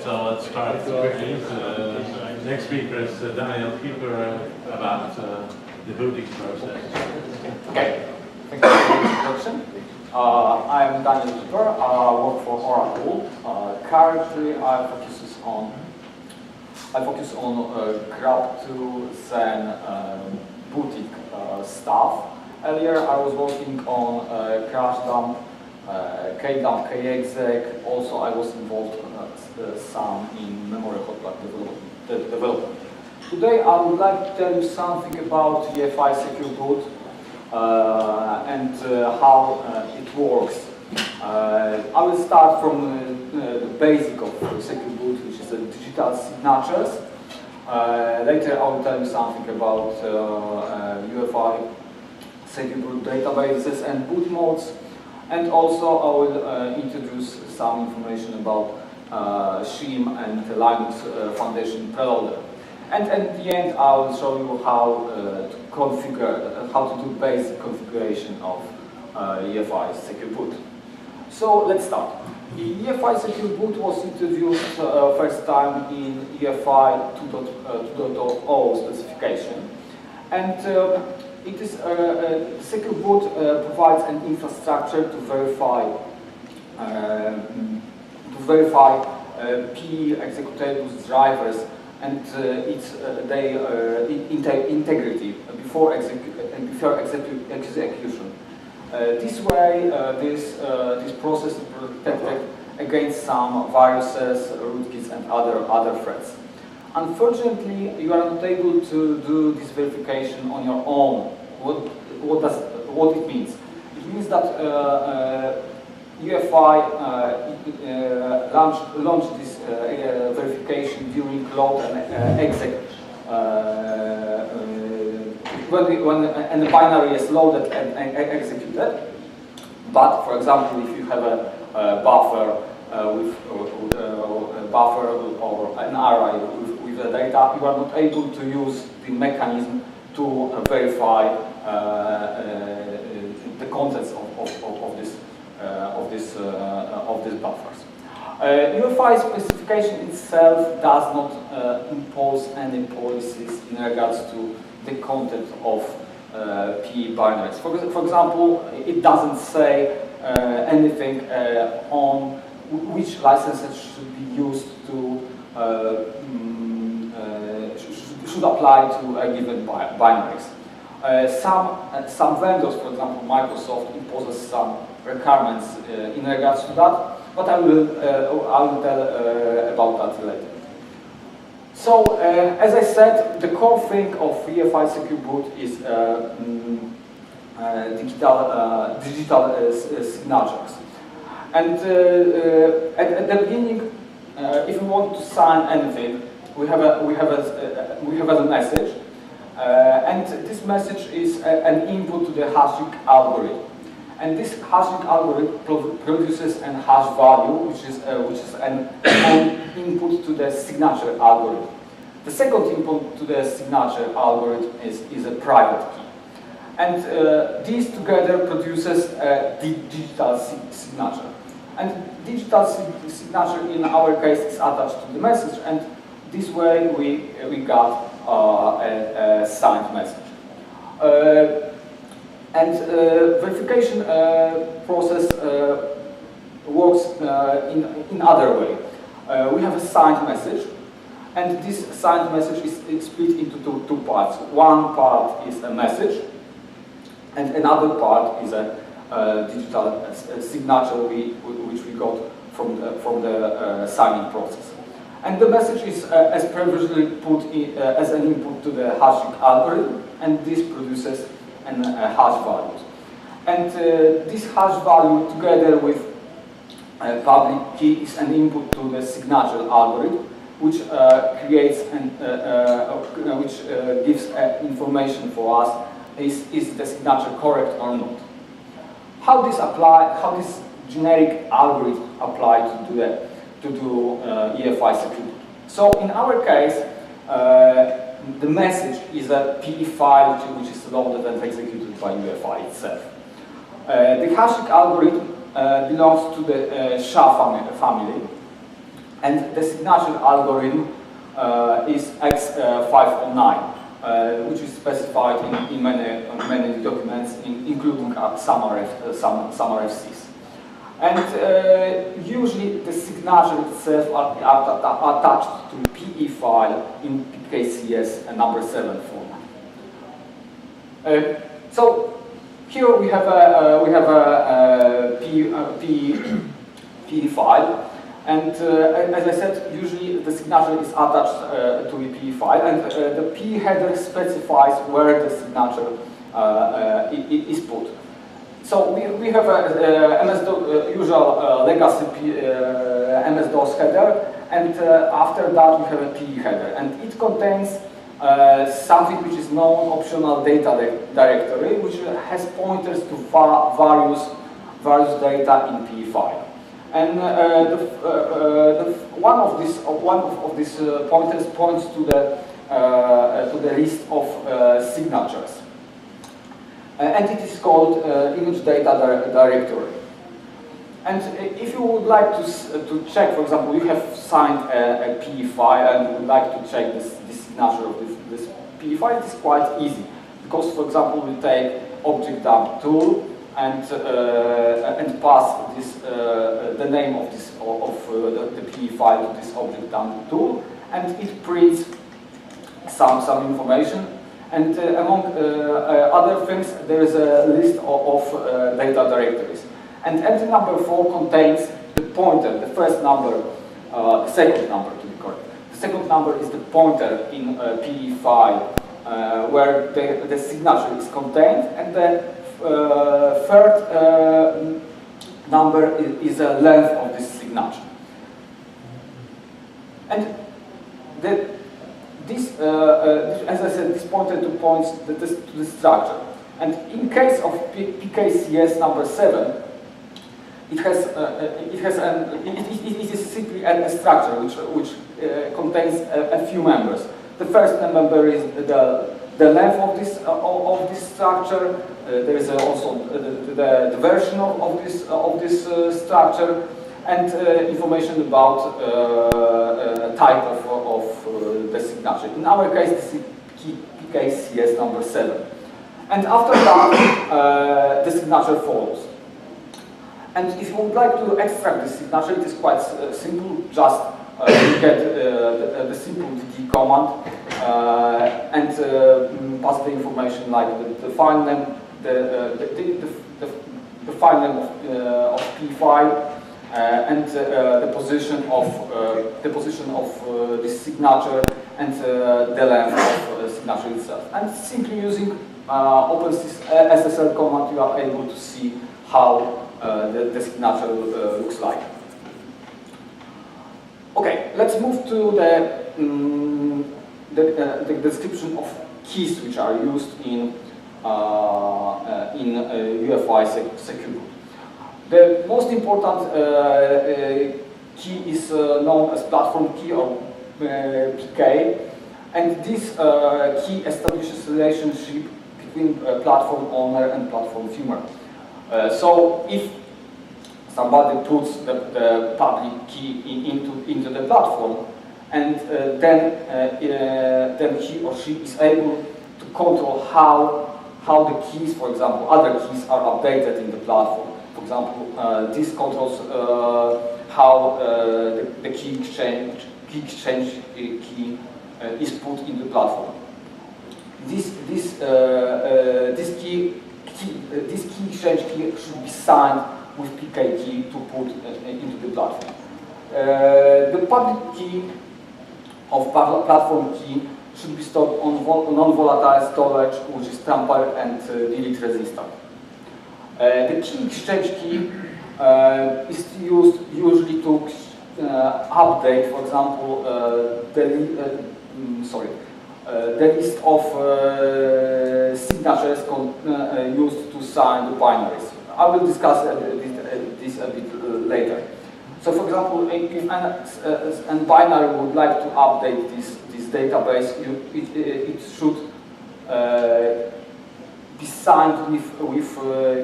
so let's start quickly. The next speaker is Kiper about the booting process. Okay, thank you for the introduction. I am Daniel Kiper. I work for Oracle. Currently, I focus on GRUB2 and booting stuff. Earlier, I was working on crash dump, kdump, kexec. Also, I was involved some in memory hotline development. Today, I would like to tell you something about UEFI Secure Boot and how it works. I will start from the basic of Secure Boot, which is the digital signatures. Later, I will tell you something about UEFI Secure Boot databases and boot modes. And also, I will introduce some information about shim and Linux Foundation preloader. And at the end, I will show you how to configure, how to do basic configuration of UEFI Secure Boot. So let's start. The UEFI Secure Boot was introduced first time in UEFI 2.0 specification, and it is Secure Boot provides an infrastructure to verify P executables drivers and integrity before execution. This way, this process is protected against some viruses, rootkits, and other threats. Unfortunately, you are not able to do this verification on your own. What it means? It means that UEFI launched this verification during load and exec when the binary is loaded and executed. But for example, if you have a buffer or an array with the data, you are not able to use the mechanism to verify the contents of these buffers. UEFI specification itself does not impose any policies in regards to the content of P binaries. For example, it doesn't say anything on which licenses should be used to should apply to a given binaries. Some vendors, for example, Microsoft, imposes some requirements in regards to that, but I will tell about that later. So, as I said, the core thing of UEFI Secure Boot is digital signatures. And at the beginning, if we want to sign anything, we have a message, and this message is an input to the hashing algorithm. And this hashing algorithm produces an hash value, which is an input to the signature algorithm. The second input to the signature algorithm is a private key. And these together produces a digital signature. And digital signature in our case is attached to the message, and this way we got a signed message. And verification process works in other way. We have a signed message, and this signed message is split into two parts. One part is a message, and another part is a digital signature which we got from the signing process. And the message is, as previously put in, as an input to the hashing algorithm, and this produces a hash value. And this hash value, together with public key, is an input to the signature algorithm, which creates and which gives information for us: is the signature correct or not? How this generic algorithm apply to do UEFI Secure Boot? So in our case, the message is a PE file which is loaded and executed by UEFI itself. The hashing algorithm belongs to the J.H.A family, And the signature algorithm is X509, which is specified in many documents, including some RFCs. And usually the signature itself are attached to PE file in PKCS number 7 format. So here we have a PE file, and as I said, usually the signature is attached to a PE file, and the PE header specifies where the signature is put. So we have a usual legacy MS-DOS header, and after that we have a PE header, and it contains something which is known optional data directory, which has pointers to various data in PE file. And one of these pointers points to the list of signatures. And it is called image data directory. And if you would like to check, for example, you have signed a PE file and would like to check this signature of this PE file, it is quite easy. Because, for example, we take object dump tool and pass this the name of the PE file to this object dump tool, and it prints some information. And among other things, there is a list of data directories. And entry number 4 contains the pointer, the first number, second number to be correct. The second number is the pointer in PE file where the signature is contained, and the third number is the length of this signature. And as I said, this pointer points to the structure. And in case of PKCS number 7, it is simply a structure which contains a few members. The first member is the length of this structure. There is also the version of this structure, and information about type of the signature. In our case, this is PKCS number 7. And after that, the signature follows. And if you would like to extract this signature, it is quite simple. Just you get the simple dd command and pass the information like the file name, the file name of P file, and the position of this signature, and the length of the signature itself. And simply using OpenSSL command, you are able to see how the signature looks like. Okay, let's move to the description of keys which are used in UEFI Secure Boot. The most important key is known as platform key, or PK, and this key establishes relationship between platform owner and platform firmware. So if somebody puts the public key into the platform, and then he or she is able to control how the keys, for example, other keys are updated in the platform. For example, this controls how the key exchange key is put in the platform. This key exchange key should be signed with PK key to put into the platform. The public key of platform key should be stored on non-volatile storage, which is tamper and delete resistant. The key exchange key is used usually to update, for example, the list of signatures used to sign the binaries. I will discuss this a bit later. So, for example, if an binary would like to update this database, it should be signed with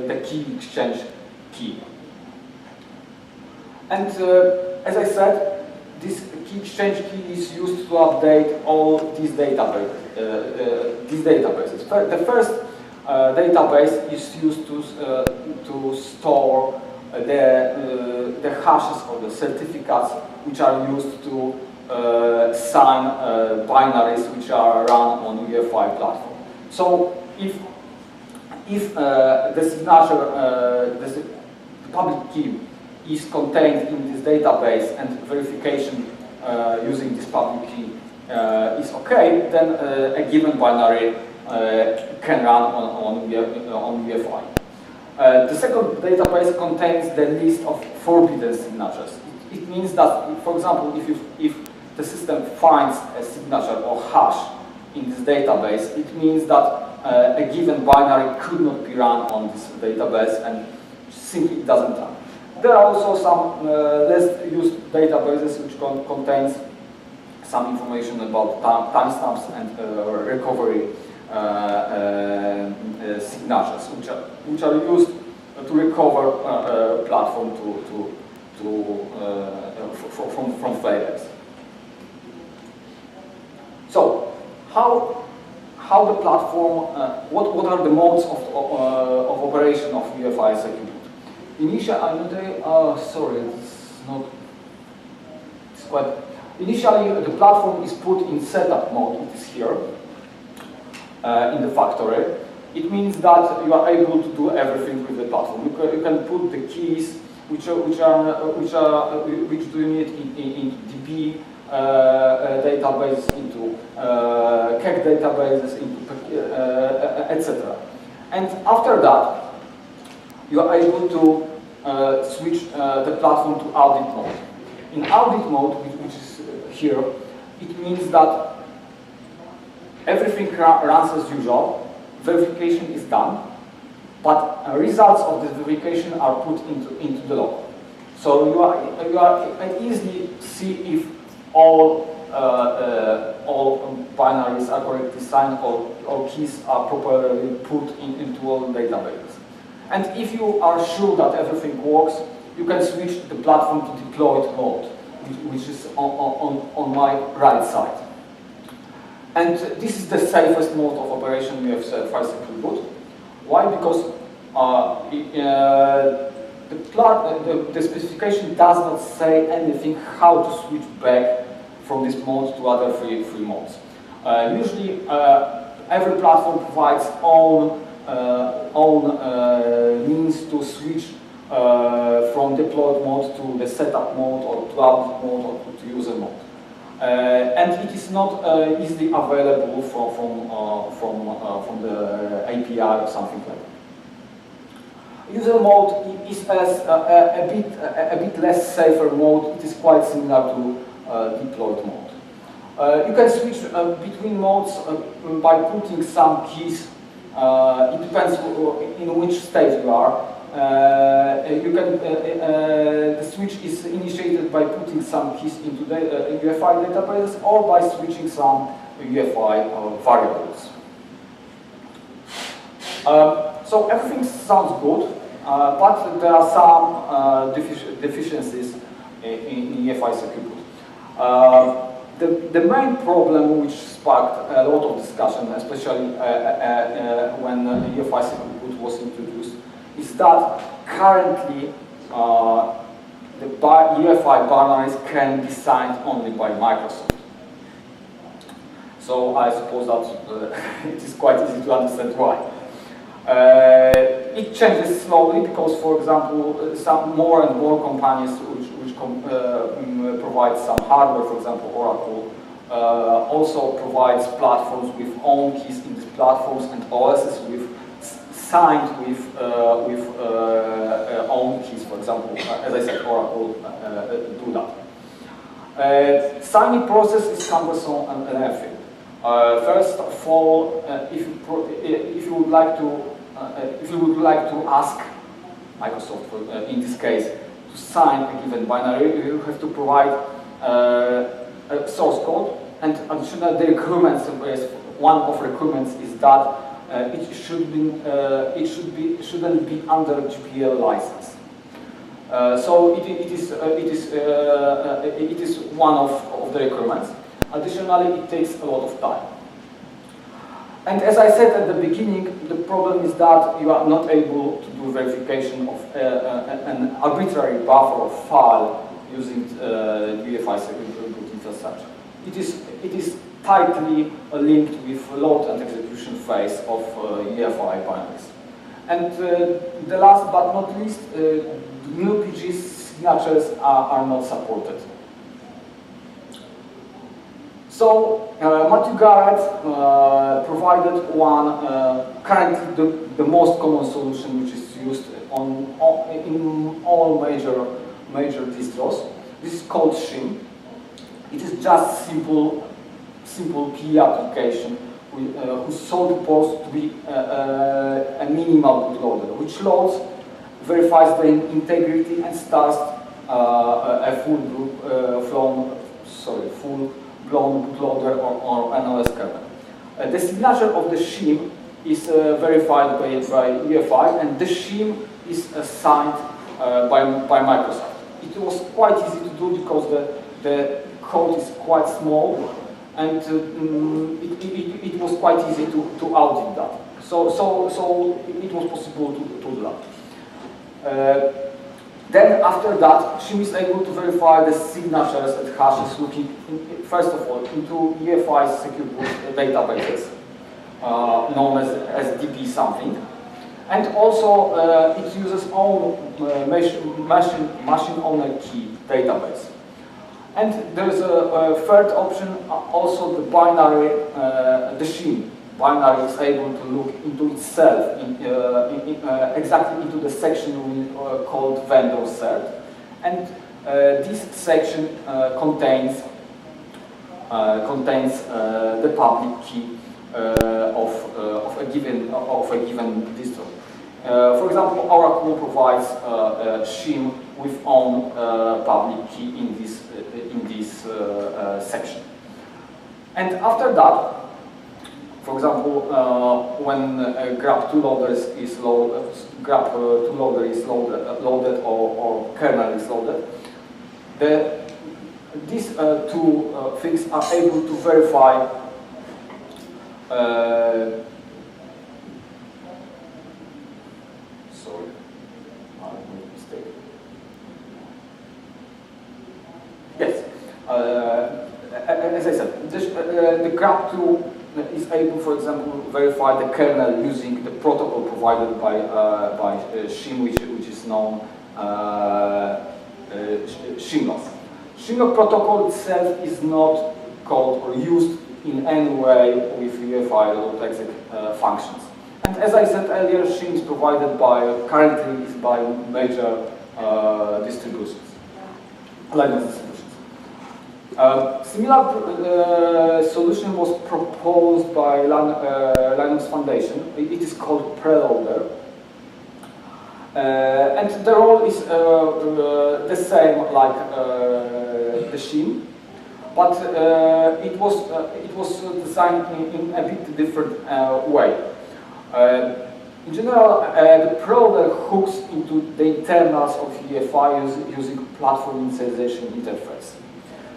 the key exchange key. And as I said, this key exchange key is used to update all these databases. The first database is used to store the hashes or the certificates which are used to sign binaries which are run on UEFI platform. So if the signature, the public key is contained in this database and verification using this public key is okay, then a given binary can run on UEFI. The second database contains the list of forbidden signatures. It means that, for example, if the system finds a signature or hash in this database, it means that a given binary could not be run on this database and simply doesn't run. There are also some less used databases which contains some information about timestamps and recovery signatures, which are used to recover platform from failures. So, how the platform? What are the modes of operation of UEFI Secure Boot? Initially, the platform is put in setup mode. It is here in the factory. It means that you are able to do everything with the platform. You can put the keys which do you need into DB databases, into KEK databases, into etc. And after that, you are able to switch the platform to audit mode. In audit mode, which is here, it means that everything runs as usual, verification is done, but results of the verification are put into the log. So you easily see if all binaries are correctly signed or keys are properly put into all databases. And if you are sure that everything works, you can switch the platform to deployed mode, which is on my right side. And this is the safest mode of operation we have UEFI Secure Boot. Why? Because the specification does not say anything how to switch back from this mode to other free modes. Usually, every platform provides own means to switch from deployed mode to the setup mode or to audit mode or to user mode. And it is not easily available from the API or something like that. User mode is a bit less safer mode. It is quite similar to deployed mode. You can switch between modes by putting some keys. It depends in which state you are. The switch is initiated by putting some keys into the UEFI database or by switching some UEFI variables. So everything sounds good, but there are some deficiencies in UEFI Secure Boot. The main problem which sparked a lot of discussion, especially when UEFI Secure Boot was introduced, is that currently the UEFI binaries can be signed only by Microsoft. So I suppose that it is quite easy to understand why. It changes slowly because, for example, some more and more companies which provide some hardware, for example, Oracle, also provides platforms with own keys in these platforms and OSs signed with own keys. For example, as I said, Oracle do that. Signing process is cumbersome and lengthy. First of all, if you would like to ask Microsoft, in this case, to sign a given binary, you have to provide a source code, and additionally, the requirements. One of the requirements is that it shouldn't be under GPL license. So it is one of the requirements. Additionally, it takes a lot of time. And as I said at the beginning, the problem is that you are not able to do verification of an arbitrary buffer of file using UEFI Secure Boot infrastructure. It is tightly linked with load and execution phase of UEFI binaries. And the last but not least, NLUUG signatures are not supported. So Matthew Garrett provided one, currently the most common solution which is used in all major distros. This is called shim. It is just simple PE application whose sole purpose to be a minimal bootloader, which loads, verifies the integrity, and starts a full-blown bootloader or NOS kernel. The signature of the shim is verified by UEFI, and the shim is signed by Microsoft. It was quite easy to do because the code is quite small, and it was quite easy to audit that. So it was possible to do that. Then after that, shim is able to verify the signatures and hashes looking, first of all, into UEFI Secure Boot databases, known as DB something. And also it uses own machine owner key database. And there's a third option, also the binary, the shim binary is able to look into itself, exactly into the section we called vendor cert. And this section contains the public key of a given distro. For example, Oracle provides shim with own public key in this section. And after that, for example, when GRUB2 loader is loaded, GRUB2 loader is loaded or kernel is loaded, these two things are able to verify sorry, I made a mistake. Yes, as I said, the GRUB2 is able, for example, to verify the kernel using the protocol provided by shim, which is known shimloss. Shimloss protocol itself is not called or used in any way with UEFI load exec functions. And as I said earlier, shim is provided by major distributions, Linux distributions. Similar solution was proposed by Linux Foundation. It is called preloader. And the role is the same like the shim, but it was designed in a bit different way. In general, the preloader hooks into the internals of UEFI using platform initialization interface.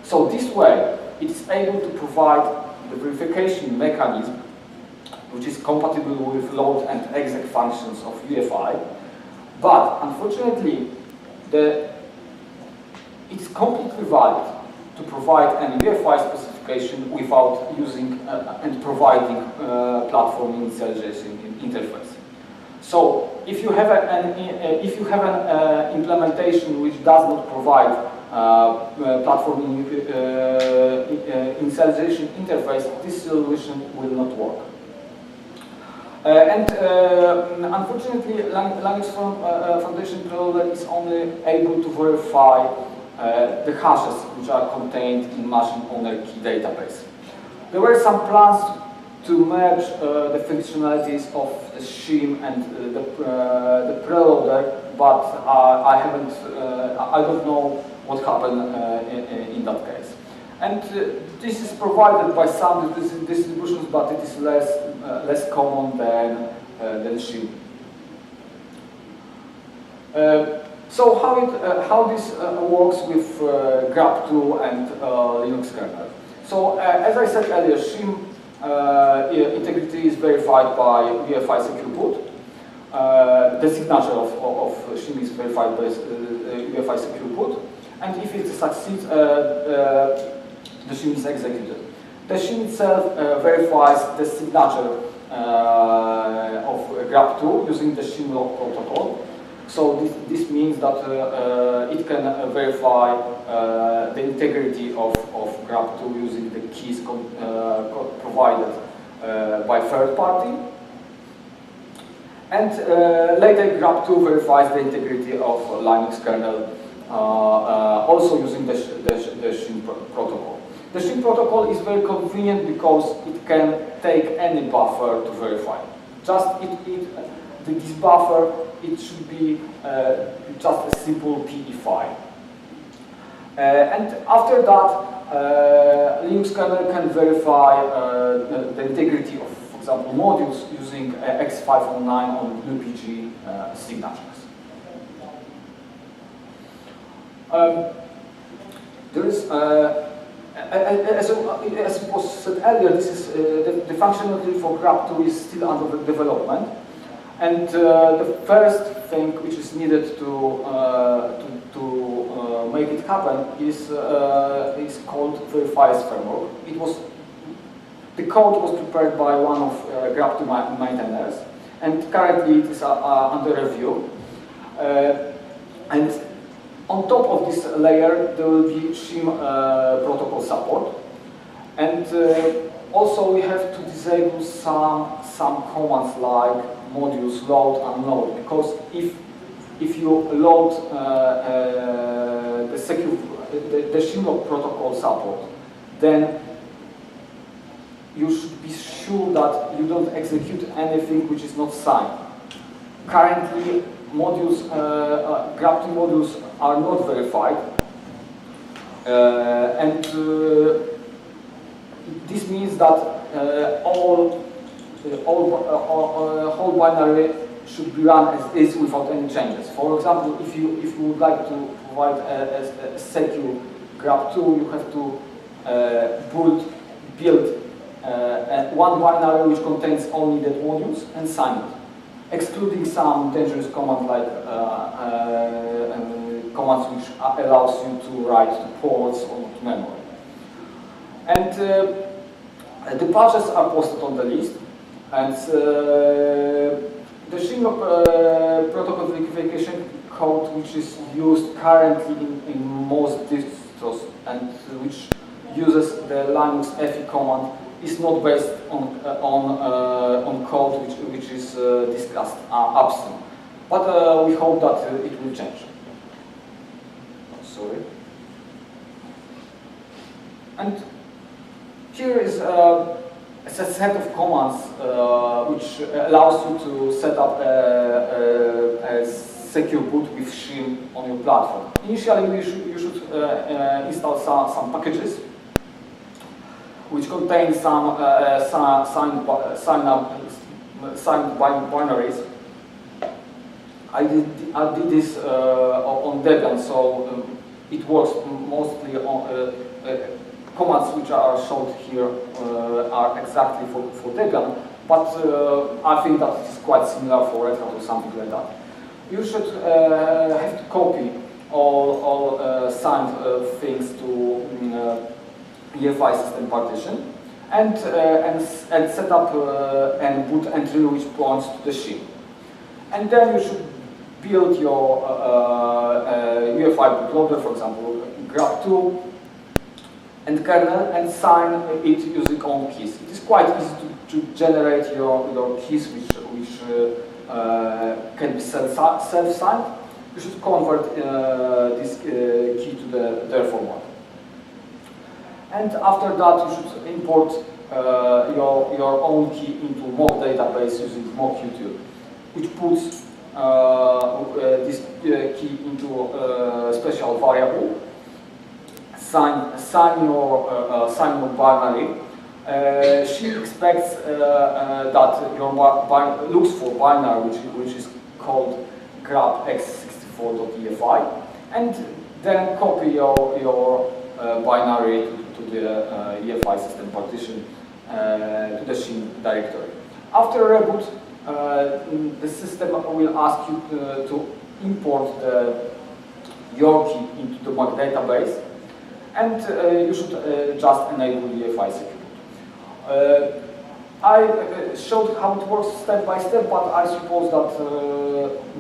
So this way, it is able to provide the verification mechanism which is compatible with load and exec functions of UEFI, but unfortunately, it is completely valid to provide an UEFI specification without using and providing platform initialization interface. So if you have an implementation which does not provide platform initialization interface, this solution will not work. And unfortunately, Linux Foundation preloader is only able to verify the hashes which are contained in machine owner key database. There were some plans to merge the functionalities of the shim and the preloader, but I don't know what happened in that case. And this is provided by some distributions, but it is less common than shim. So how this works with GRUB2 and Linux kernel. So as I said earlier, shim integrity is verified by UEFI Secure Boot. The signature of shim is verified by UEFI Secure Boot. And if it succeeds, the shim is executed. The shim itself verifies the signature of GRUB2 using the shim log protocol. So this means that it can verify the integrity of GRUB2 using the keys provided by third party. And later GRUB2 verifies the integrity of Linux kernel also using the shim protocol. The shim protocol is very convenient because it can take any buffer to verify. Just this buffer, it should be just a simple PE file. And after that, Linux kernel can verify the integrity of, for example, modules using X509 on UPG signatures. There is, as was said earlier, this is the functionality for GRUB2 is still under development. And the first thing which is needed to make it happen is called Verifiers framework. The code was prepared by one of GRUB2 maintainers, and currently it is under review. And on top of this layer, there will be shim protocol support, and also we have to disable some commands like modules load, unload, because if you load the shim protocol support, then you should be sure that you don't execute anything which is not signed. Currently, modules, GRUB2 modules are not verified, and this means that whole binary should be run as is without any changes. For example, if you would like to provide a secure GRUB2, you have to build one binary which contains only that modules and sign it, excluding some dangerous commands like commands which allows you to write to ports or to memory. And the patches are posted on the list, and the shim protocol verification code which is used currently in most distros and which uses the Linux EFI command is not based on code which is discussed upstream. But we hope that it will change. Sorry. And here is a set of commands which allows you to set up a secure boot with shim on your platform. Initially, you should install some packages which contain some signed binaries. I did this on Debian, so it works mostly on commands which are shown here are exactly for Debian, but I think that it is quite similar for Red Hat or something like that. You should have to copy all signed things to EFI system partition and set up a boot entry which points to the shim. And then you should build your UEFI bootloader, for example, GRUB2 and kernel, and sign it using own keys. It is quite easy to generate your keys which can be self-signed. You should convert this key to their format. And after that, you should import your own key into mock database using mockutl, which puts this key into a special variable. Sign your binary. She expects that your looks for binary, which is called GRUB X64 64.EFI, and then copy your binary to the EFI system partition to the shim directory. After reboot, the system will ask you to import your key into the Mac database, and you should just enable EFI Secure Boot. I showed how it works step by step, but I suppose that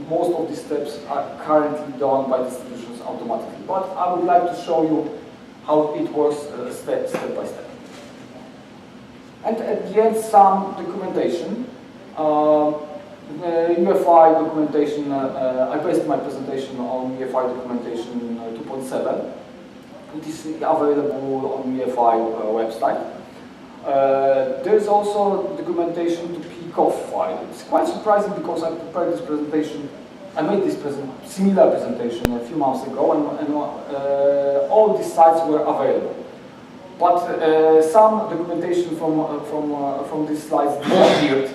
most of these steps are currently done by distributions automatically. But I would like to show you how it works step by step. And at the end, some documentation. UEFI documentation, I based my presentation on UEFI documentation 2.7. It is available on UEFI website. There is also documentation to PCOF file. It's quite surprising because I prepared this presentation, I made this similar presentation a few months ago, and all these sites were available. But some documentation from these slides disappeared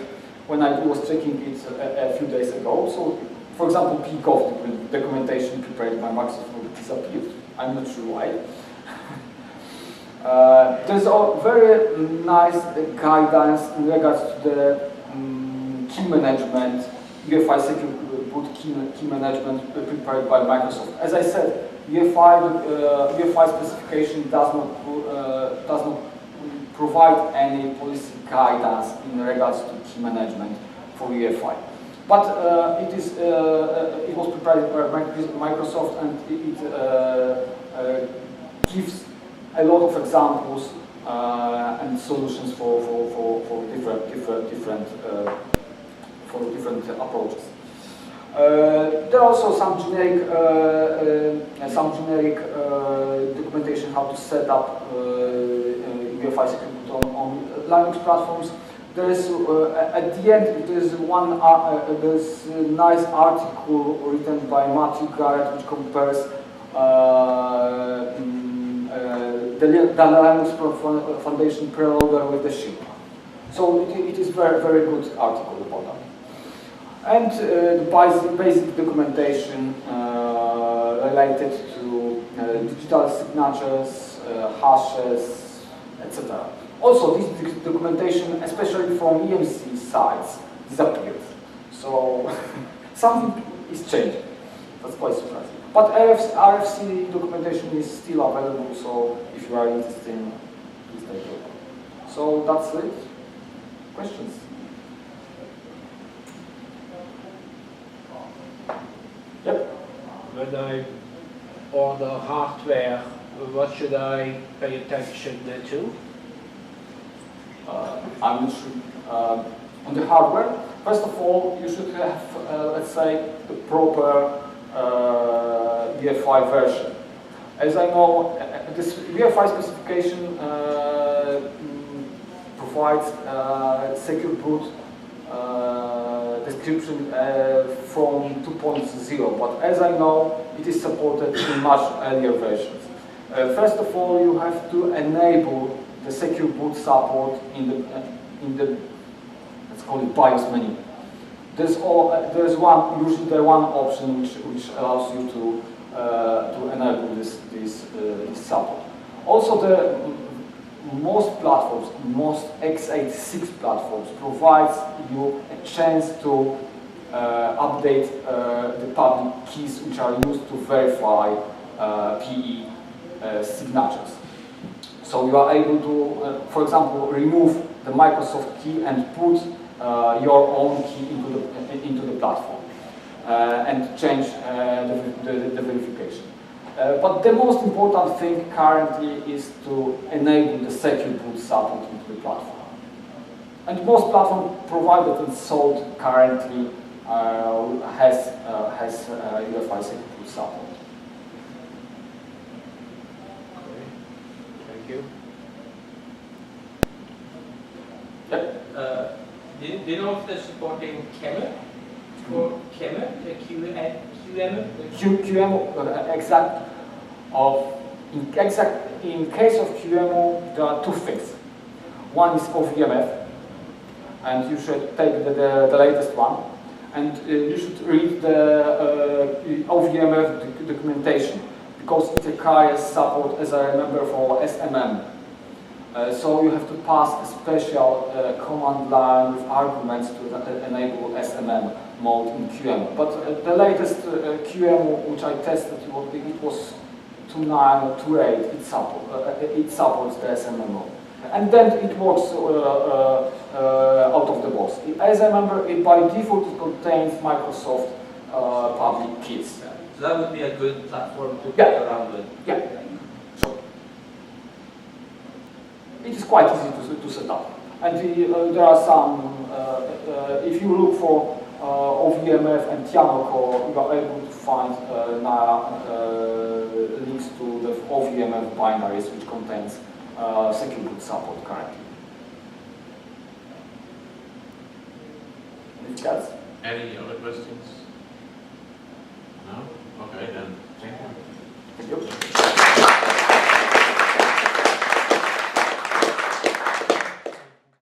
when I was checking it a few days ago. So, for example, PCOF documentation prepared by Microsoft disappeared. I'm not sure why. There's a very nice guidance in regards to the key management, UEFI Secure Boot key management prepared by Microsoft. As I said, UEFI specification does not provide any policy guidance in regards to key management for UEFI. But it was prepared by Microsoft, and it gives a lot of examples and solutions for different approaches. There are also some generic documentation how to set up UEFI Secure Boot on Linux platforms. There is at the end there is there's a nice article written by Matthew Garrett which compares the Linux Foundation preloader with the shim. So it is very good article about that. And the basic documentation related to digital signatures, hashes, etc. Also, this documentation, especially from EMC sites, disappeared. So something is changing. That's quite surprising. But RFC documentation is still available, so if you are interested, please take a look. So that's it. Questions? Yep. When I order hardware, what should I pay attention to? I'm not sure. On the hardware, first of all, you should have, let's say, the proper UEFI version. As I know, this UEFI specification provides Secure Boot description from 2.0, but as I know, it is supported in much earlier versions. First of all, you have to enable the Secure Boot support in the let's call it BIOS menu. There's usually one option which allows you to enable this support. Also, most platforms, most x86 platforms, provides you a chance to update the public keys which are used to verify PE signatures. So you are able to, for example, remove the Microsoft key and put your own key into the platform and change the verification. But the most important thing currently is to enable the Secure Boot support into the platform. And most platform provided and sold currently has UEFI Secure Boot support. Thank you. Yep. Do you know if they're supporting KEMA? For KEMA, the QM? QM exact. In case of QEMU, there are two things. One is OVMF, and you should take the latest one. And you should read the OVMF documentation, because it requires support, as I remember, for SMM. So you have to pass a special command line with arguments to enable SMM mode in QEMU. But the latest QEMU which I tested, it was 2.9 or 2.8, it supports the SMM mode. And then it works out of the box. As I remember, by default it contains Microsoft public keys. So that would be a good platform to play around with. Yeah. So it is quite easy to set up. And there are some, if you look for OVMF and YAML core, you are able to find links to the OVMF binaries, which contains Secure Boot support currently. Anything else? Any other questions? No? Okay, then thank you. Thank you.